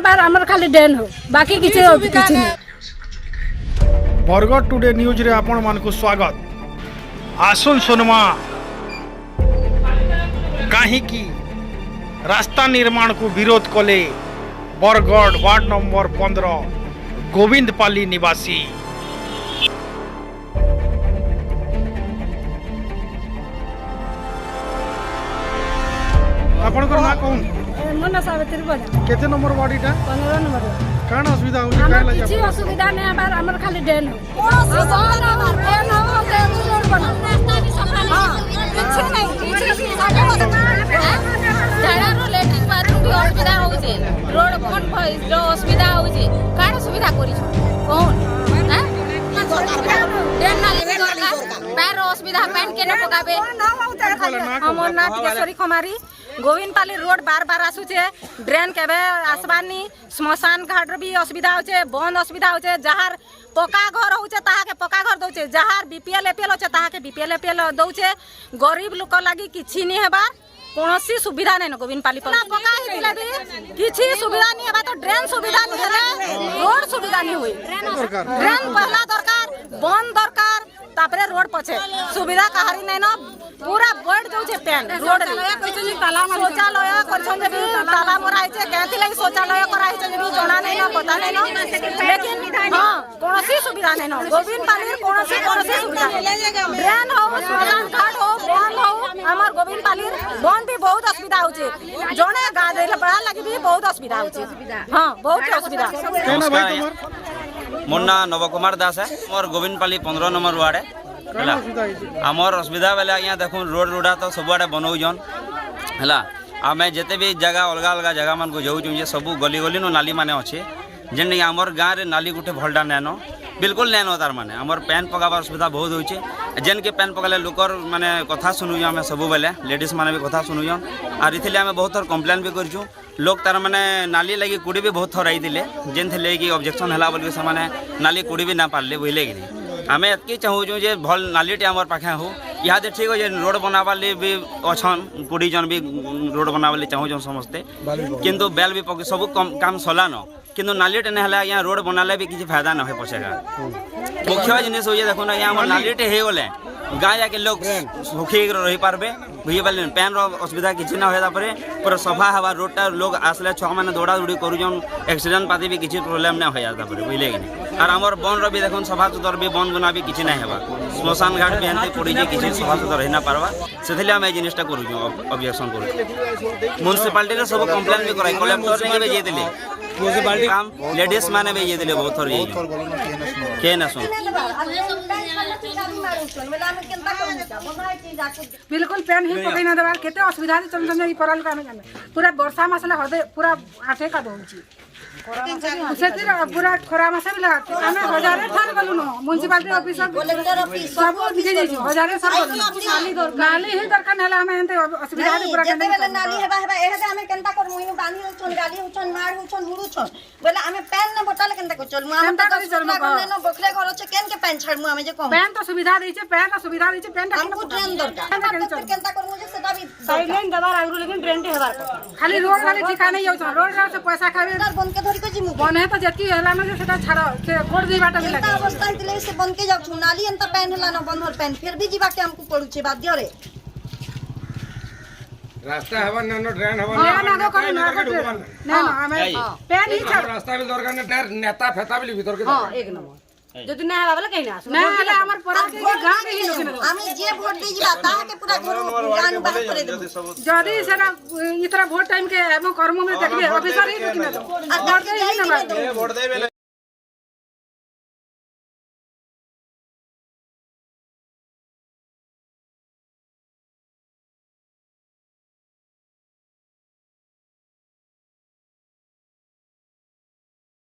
बार हमर खाली डेन हो बाकी किछि नहीं। बरगढ़ टुडे न्यूज रे आपण मानकु स्वागत। आसुन सुनमा कहीं रास्ता निर्माण को विरोध कले बरगढ़ वार्ड नंबर 15 गोविंदपाली निवासी। आपनकर ना कौन मन सावित्री बजा केते नंबर वार्ड इटा 15 नंबर काण असुविधा होई हमर काला किछि असुविधा नहीं बार हमर खाली डेन हो डेन हो रोड बना रास्ता भी सफा नहीं किछि नहीं झाड़ा रो लेटिंग बाथरूम भी असुविधा होउछे रोड बन भई जो असुविधा होउछे काण सुविधा करी छ कोन हैं डेन ना लेबे दरकार पैर असुविधा पैन के न पकाबे हमर नाथ केसरी कुमारी गोविंदपाली रोड बार बार आसुचे ड्रेन केबे आसबानी श्मशान घाट भी असुविधा होचे बंद असुविधा होचे जहार पक्का घर होचे ताहा के पक्का घर दोचे जहार बीपीएल एपीएल होचे ताहा के बीपीएल एपीएल दोचे गरीब लोक लागि किछि नि हेबा कोनोसी सुविधा नै न गोविंदपाली पर पक्का हेतिला भी किछि सुविधा नि हेबा तो ड्रेन सुविधा नि हेले रोड सुविधा नि होई ड्रेन पहला दरकार बंद दरकार तापरे रोड पछे सुविधा कहारी नै न पूरा बढ़ जाउछे पेन रोड शौचालय करछन जे ताला मराइछे केथि लागि शौचालय कराइछे जे जणा नै न पता नै न लेकिन हां कोनोसी सुविधा नै न गोविंदपाली कोनोसी सुविधा ड्रेन हो श्मशान घाट हो बंद हो हमर गोविंदपाली बंद भी बहुत असुविधा होछे जणे गादेला बड़ा लागि भी बहुत असुविधा होछे हां बहुत असुविधा केना भाई तुम्हार मोर ना नव कुमार दास है मोर गोविंदपाली 15 नंबर वार्ड है आमर असुविधा बेले आज्ञा देखो रोड रोडा तो सबुआड़े बनाऊन है आम जिते भी जगह अलग अलग जगह मान को जाऊँ सब गली गली नो नाली माने अच्छे जेन आमर गाँव में नाली गुटे भलटा नैन बिल्कुल नैन तार माने आमर पैन पकाबार सुविधा बहुत होचे जेन के पैन पकाले लोकर माने कथा सुनुँ आम सब बेले लेडीज माने भी कथा सुनुँ और इथिले आम बहुत थर कम्प्लेन भी करूँ लोग तार माने नाली लगी कुड़ी भी बहुत थर आई जेन थे कि ऑब्जेक्शन है बोल से नाली कुड़ी भी ना पारे बुझले कि आम एतकी चाहूँ जे भल नालीटे आमर पाखे हो इहादे ठीक है रोड बनाबार भी अच्छन 20 जन भी रोड बनाबार चाहूँ समस्ते किंतु बेल भी पक सब काम सलान किंतु नालीटे नहीं है रोड बनाले भी किसी फायदा न हो पछेगा मुख्य जिनिस हो देखो ना यहाँ नालीटे हो गले गाँ जाके लोग सुखी रही पार्बे बुझे पारे पैन असुविधा किसी ना हो पूरा सफा हवा रोडटा लोग आसले छुआ मैंने दौड़ा दौड़ी करूँ एक्सीडेंट पाती भी किसी प्रोब्लेम नहीं हो जाता बुझले कि और आमर बन भी देखो सफा सुतर भी बन बुना भी किसी नहीं है श्मशान घाट भी एमती पड़ी किसी सफा सुतर रही ना पार्बा से आम ये जिनिसटा करूँ ऑब्जेक्शन करूँ म्यूनिसिपालिटी सब कम्प्लेन भी कराई कलेक्टर भी भेजे म्यूनिसिपालिटी काम लेडीज मैंने भेजे बहुत थर किए ना सुन बिल्कुल पेन ही पकई ना देबार केते असुविधा चल ई परल का जाने पूरा वर्षा मासले हदे पूरा आठे का दोची सेतिर पूरा खरा मासे भी लगा हमें हजारे ठार गलु न म्युनिसिपालिटी ऑफिस सब दिखे जाई हजारे सब नाली ही दरकार हला हमें एते असुविधा पूरा केते बेले नाली हेबा एहे हमें केनता कर मुई बांधी छन गाली छन मार छन मुड़ू छन बोले हमें पेन न बटाले केनता को चल हम त चल न बखले घर छ केन के पेन छाड़ मु हमें जे कहू पेन तो सुविधा दै छै पेन तो सुविधा दै छै पेन हमको ट्रेन दरकार केनता कर मुझे सेटा भी साइड लाइन दबार आगु लेकिन ट्रेन टे हेबार खाली रोड वाले ठिकाने जाउ छ रोड से पैसा खाबे बन के धरि को जिमु बन है तो जति हला न सेटा छाड़ से कोड दै बाटा भी लागे अवस्था दिले से बन के जाउ छु नाली एंता पेन हला न बन होल पेन फिर भी जीवा के हमको पड़ू छे बाध्य रे रास्ता हवा न ड्रेन हवा ना करे ना ना हमें पेन ही छाड़ रास्ता भी दरकार न नेता फेता भी भीतर के हां एक नंबर যদি না হবা বলে কইনা না হলে আমার পড়া के गांव के ही लोग আমি যে ভোট দেই जिबा ताहा के पूरा घर गान बाहर करे दे जदी सेना इतरा वोट टाइम के एवं कर्म में देखबे ऑफिसर ही किना दो आ वोट दे ही ना वोट दे